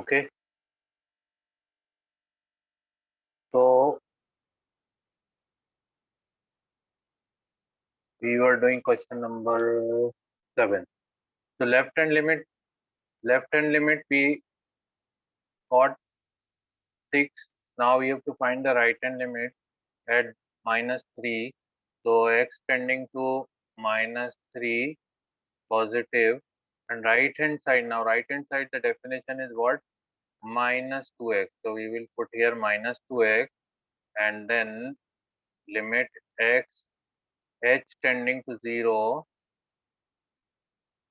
Okay, so we were doing question number 7. So left hand limit we got 6. Now we have to find the right hand limit at -3. So x tending to -3 positive, and right hand side, now right hand side the definition is what? -2x. So we will put here -2x and then limit x h tending to 0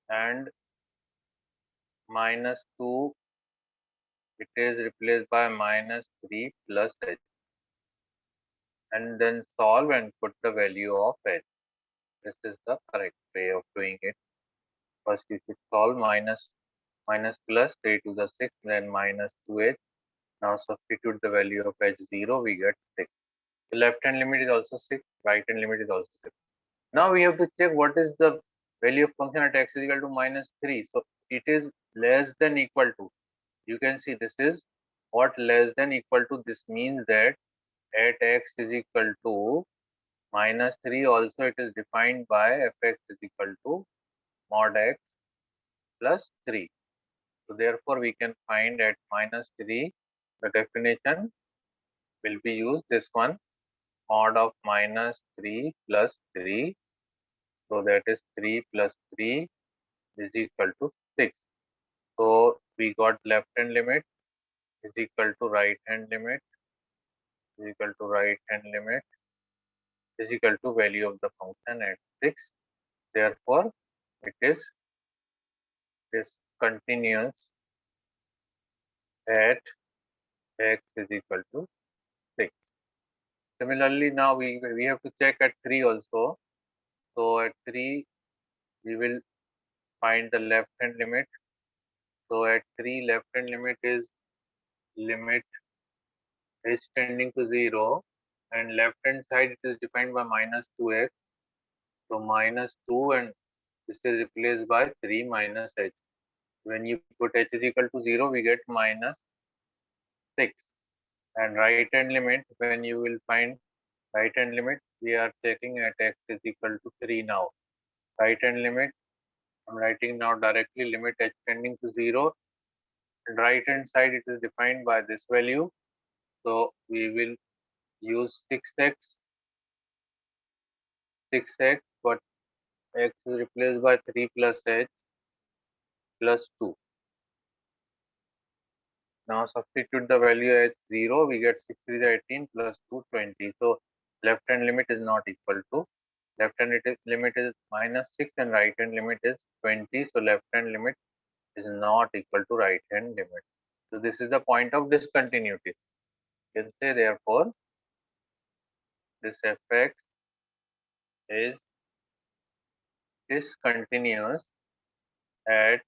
and -2, it is replaced by -3 plus h, and then solve and put the value of h. This is the correct way of doing it. First you should solve minus plus 3 to the 6, then -2h. Now substitute the value of h0, we get 6. The left hand limit is also 6, right hand limit is also 6. Now we have to check what is the value of function at x is equal to -3. So it is less than equal to. You can see this is what less than equal to. This means that at x is equal to -3 also it is defined by fx is equal to mod x plus 3. So therefore we can find at -3 the definition will be used, this one, mod of -3 plus 3. So that is 3 plus 3 is equal to 6. So we got left hand limit is equal to right hand limit is equal to right hand limit is equal to value of the function at 6. Therefore, it is continuous at x is equal to 6. Similarly, now we have to check at 3 also. So at 3, we will find the left hand limit. So at 3, left hand limit is limit h tending to 0, and left hand side it is defined by -2x. So -2, and this is replaced by 3 minus h. When you put h is equal to 0, we get -6. And right hand limit, when you will find right hand limit, we are checking at x is equal to 3 now. Right hand limit, I'm writing now directly limit h tending to 0. And right hand side it is defined by this value. So we will use 6x, but x is replaced by 3 plus h plus 2. Now substitute the value at 0, we get 6 to the 18 plus 2, 20. So left hand limit is not equal to, left hand limit is -6 and right hand limit is 20. So left hand limit is not equal to right hand limit. So this is the point of discontinuity. You can say therefore this fx is discontinuous at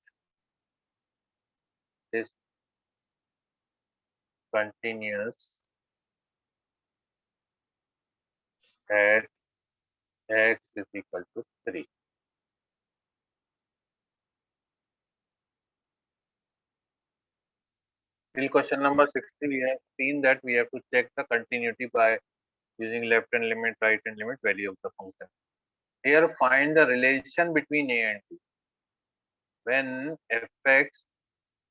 at x is equal to 3. Till question number 60, we have seen that we have to check the continuity by using left hand limit, right hand limit value of the function. Here find the relation between a and b. When fx,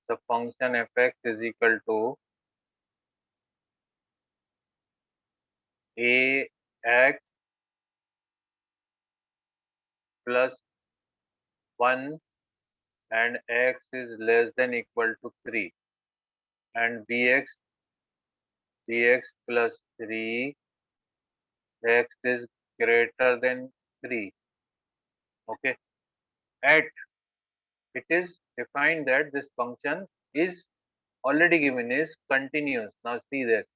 the function fx is equal to ax plus 1 and x is less than equal to 3, and bx plus 3 x is greater than 3. Okay, at it is defined that this function is already given is continuous. Now see that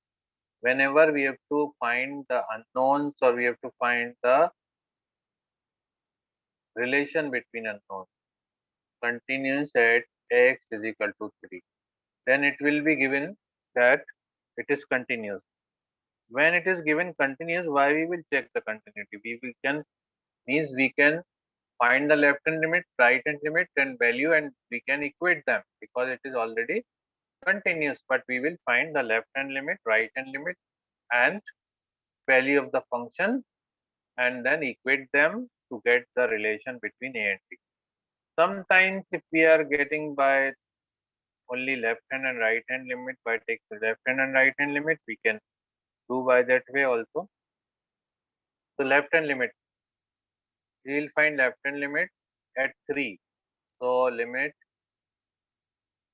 whenever we have to find the unknowns or we have to find the relation between unknowns, continuous at x is equal to 3, then it will be given that it is continuous. When it is given continuous, why we will check the continuity? We can means we can find the left hand limit, right hand limit and value, and we can equate them because it is already continuous, but we will find the left hand limit, right hand limit, and value of the function, and then equate them to get the relation between a and b. Sometimes if we are getting by only left hand and right hand limit, by taking left hand and right hand limit, we can do by that way also. So left hand limit, we will find left hand limit at 3. So limit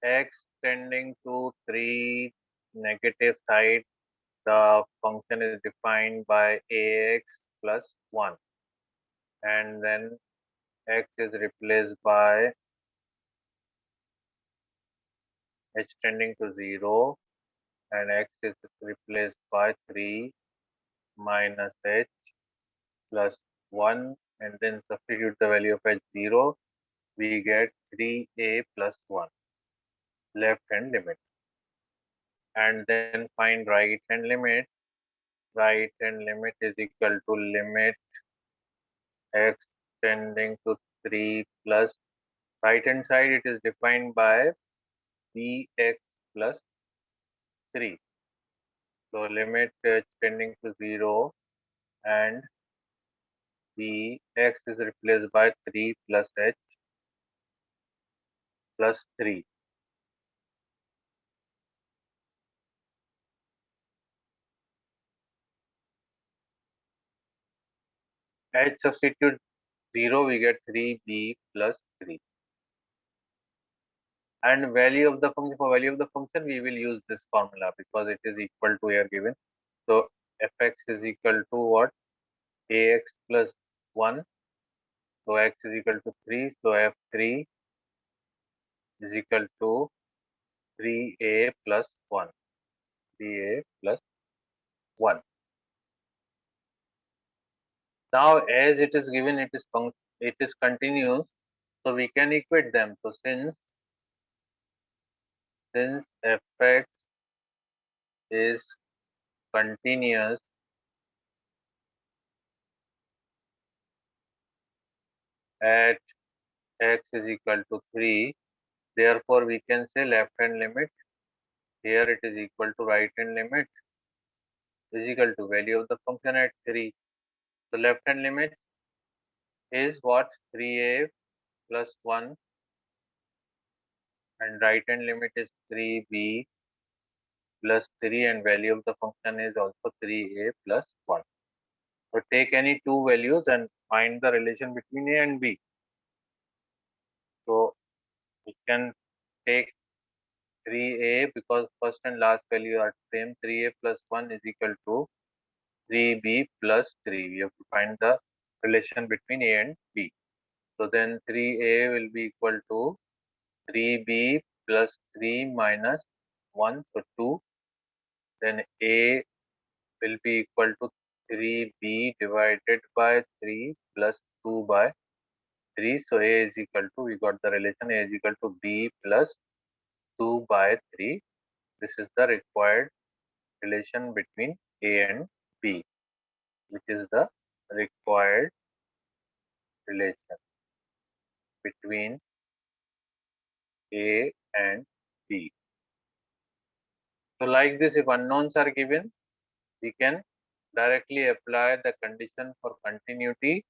x tending to 3 negative side, the function is defined by ax plus 1, and then x is replaced by h tending to 0, and x is replaced by 3 minus h plus 1, and then substitute the value of h0, we get 3a plus 1 left hand limit. And then find right hand limit. Right hand limit is equal to limit x tending to 3 plus, right hand side it is defined by bx plus 3. So limit h tending to 0, and the x is replaced by 3 plus h plus 3. H substitute 0, we get 3b plus 3. And value of the function, for value of the function, we will use this formula because it is equal to here given. So fx is equal to what? Ax plus 1. So x is equal to 3. So f3 is equal to 3a plus 1. 3a plus 1. Now as it is given, it is continuous. So we can equate them. So since fx is continuous at x is equal to 3, therefore we can say left hand limit, here it is equal to right hand limit, is equal to value of the function at 3. So left hand limit is what? 3a plus 1, and right hand limit is 3b plus 3, and value of the function is also 3a plus 1. So take any two values and find the relation between a and b. So we can take 3a because first and last value are same. 3a plus 1 is equal to 3b plus 3. We have to find the relation between a and b. So then 3a will be equal to 3b plus 3 minus 1, so 2. Then a will be equal to 3b divided by 3 plus 2 by 3. So a is equal to, we got the relation, a is equal to b plus 2 by 3. This is the required relation between a and b, which is the required relation between a and b. So like this, if unknowns are given, we can directly apply the condition for continuity,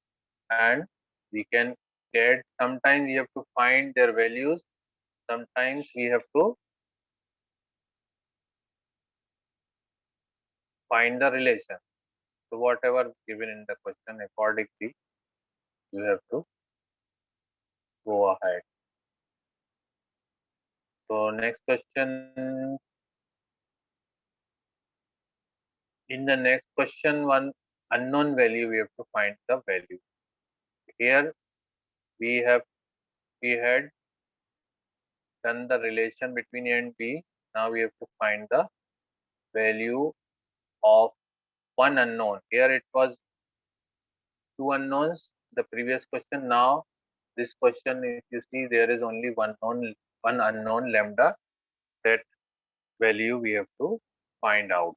and we can get, sometimes we have to find their values, sometimes we have to find the relation. So whatever given in the question, accordingly you have to go ahead. So next question, in the next question, one unknown value, we have to find the value. Here we had done the relation between a and b. Now we have to find the value of one unknown. Here it was two unknowns, the previous question. Now this question, if you see, there is only one unknown lambda. That value we have to find out.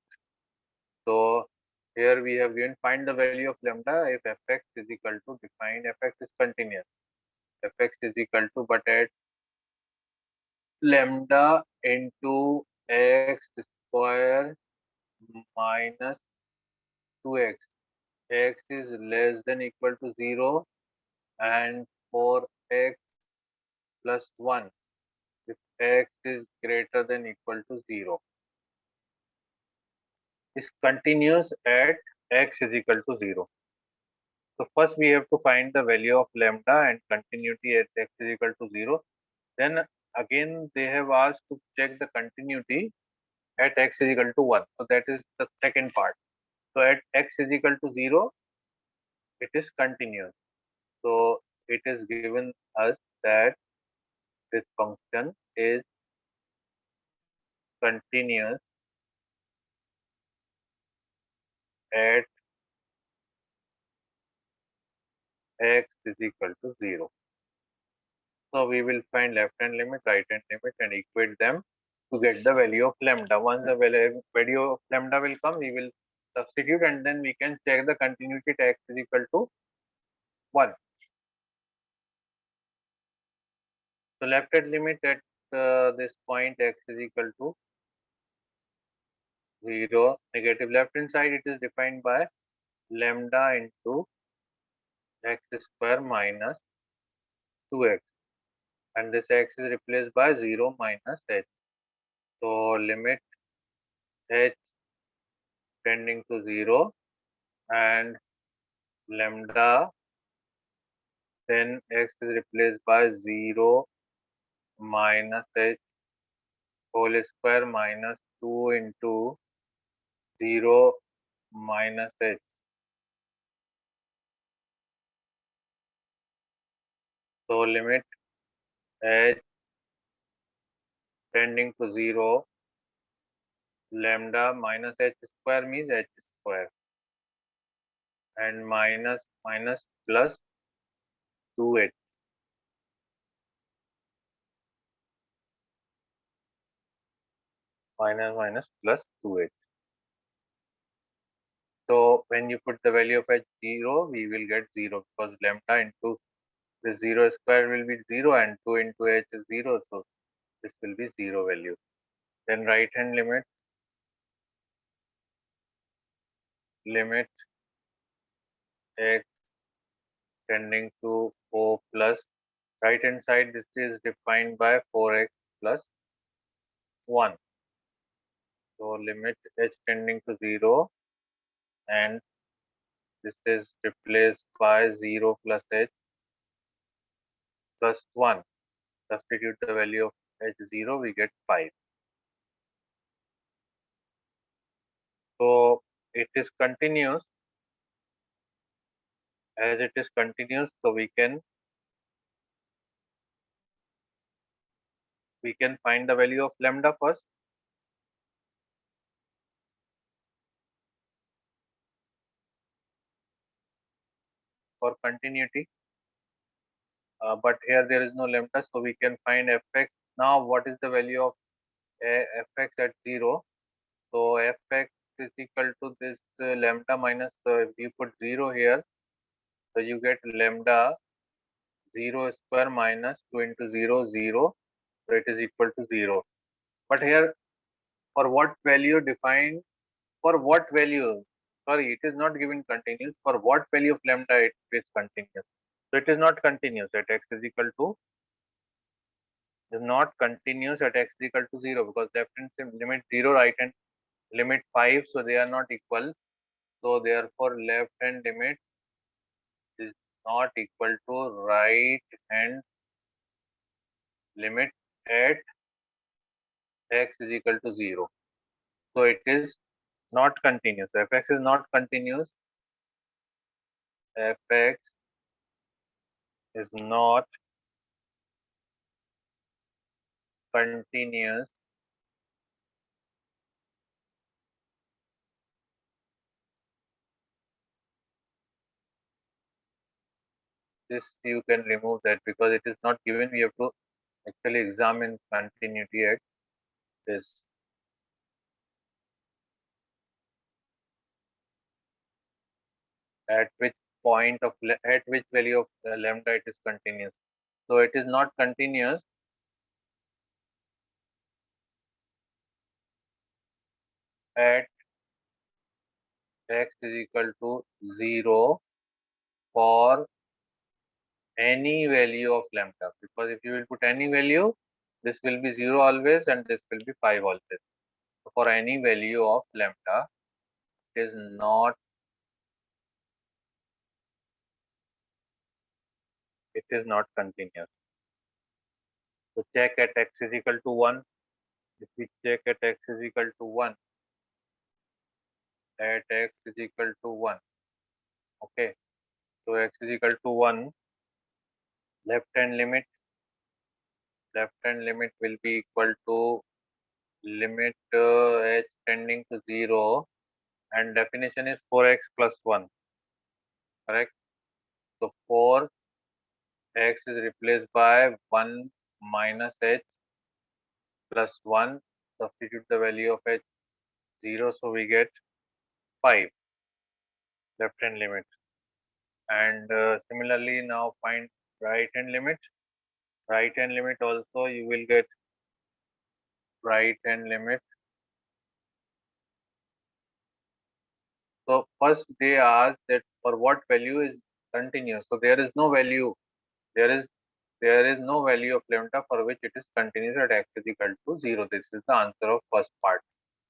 So here we have given find the value of lambda if fx is equal to, define fx is continuous. Fx is equal to, but at lambda into x square minus 2x. X is less than equal to 0 and for x plus 1 if x is greater than equal to 0 is continuous at x is equal to 0. So first we have to find the value of lambda and continuity at x is equal to 0. Then again they have asked to check the continuity at x is equal to 1. So that is the second part. So at x is equal to 0, it is continuous. So it is given us that this function is continuous at x is equal to 0. So we will find left hand limit, right hand limit and equate them to get the value of lambda. Once the value of lambda will come, we will substitute and then we can check the continuity at x is equal to 1. So left hand limit at this point x is equal to 0. Negative left hand side it is defined by lambda into x square minus 2x and this x is replaced by 0 minus h. So limit h tending to 0 and lambda, then x is replaced by 0 minus h whole square minus 2 into 0 minus h. So limit h tending to 0, lambda minus h square means h square and minus minus plus 2h. Minus minus plus 2h. So when you put the value of h 0, we will get 0 because lambda into the 0 square will be 0 and 2 into h is 0. So this will be 0 value. Then right hand limit x tending to O plus right hand side this is defined by 4x plus 1. So limit h tending to 0 and this is replaced by 0 plus h plus 1. Substitute the value of h0, we get 5. So it is continuous. As it is continuous, so we can find the value of lambda first. For continuity. But here there is no lambda, so we can find fx. Now, what is the value of fx at 0? So fx is equal to this lambda minus, if you put 0 here, so you get lambda 0 square minus 2 into 0, 0. So it is equal to 0. But here, for what value defined, for what value, sorry, it is not given continuous, for what value of lambda it is continuous. So it is not continuous at x is equal to, is not continuous at x is equal to 0 because left hand limit 0, right hand limit 5, so they are not equal. So therefore left hand limit is not equal to right hand limit at x is equal to 0. So it is not continuous. Fx is not continuous. Fx is not continuous this you can remove that because it is not given. We have to actually examine continuity at this. At which point of at which value of lambda it is continuous. So it is not continuous at x is equal to 0 for any value of lambda, because if you will put any value, this will be 0 always and this will be 5 always. So for any value of lambda, it is not continuous. So check at x is equal to 1. If we check at x is equal to 1, at x is equal to 1, okay. So x is equal to 1, left hand limit will be equal to limit h tending to 0, and definition is 4x plus 1, correct? So 4x is replaced by 1 minus h plus 1, substitute the value of h 0, so we get 5 left hand limit. And similarly now find right hand limit. Right hand limit also you will get right hand limit. So first they ask that for what value is continuous. So there is no value, there is no value of lambda for which it is continuous at x is equal to 0. This is the answer of first part.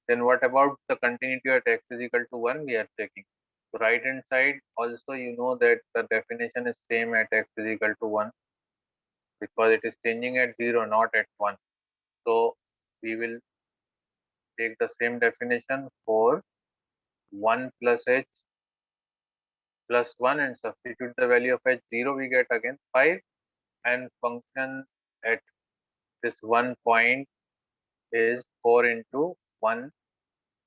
Then what about the continuity at x is equal to 1? We are checking. So right hand side also you know that the definition is same at x is equal to 1, because it is changing at 0, not at 1. So we will take the same definition for 1 plus h plus 1 and substitute the value of h 0, we get again 5, and function at this one point is 4 into 1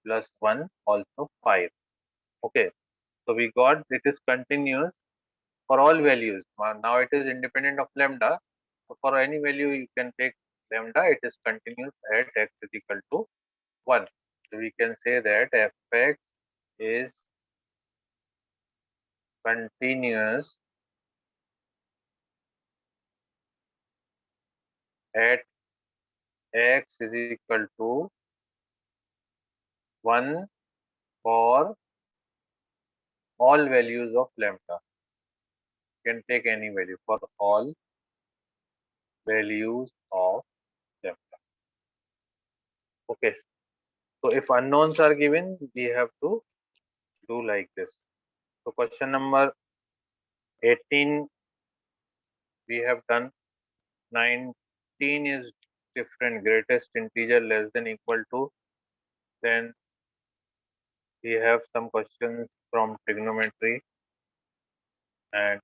plus 1 also 5. Okay, so we got it is continuous for all values. Now it is independent of lambda. So for any value you can take lambda, it is continuous at x is equal to 1. So we can say that fx is continuous at x is equal to 1 for all values of lambda. You can take any value for all values of lambda. Okay, so if unknowns are given, we have to do like this. So question number 18 we have done. 19 is different, greatest integer less than equal to. Then we have some questions from trigonometry, and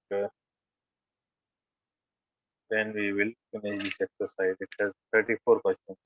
then we will finish this exercise. It has 34 questions.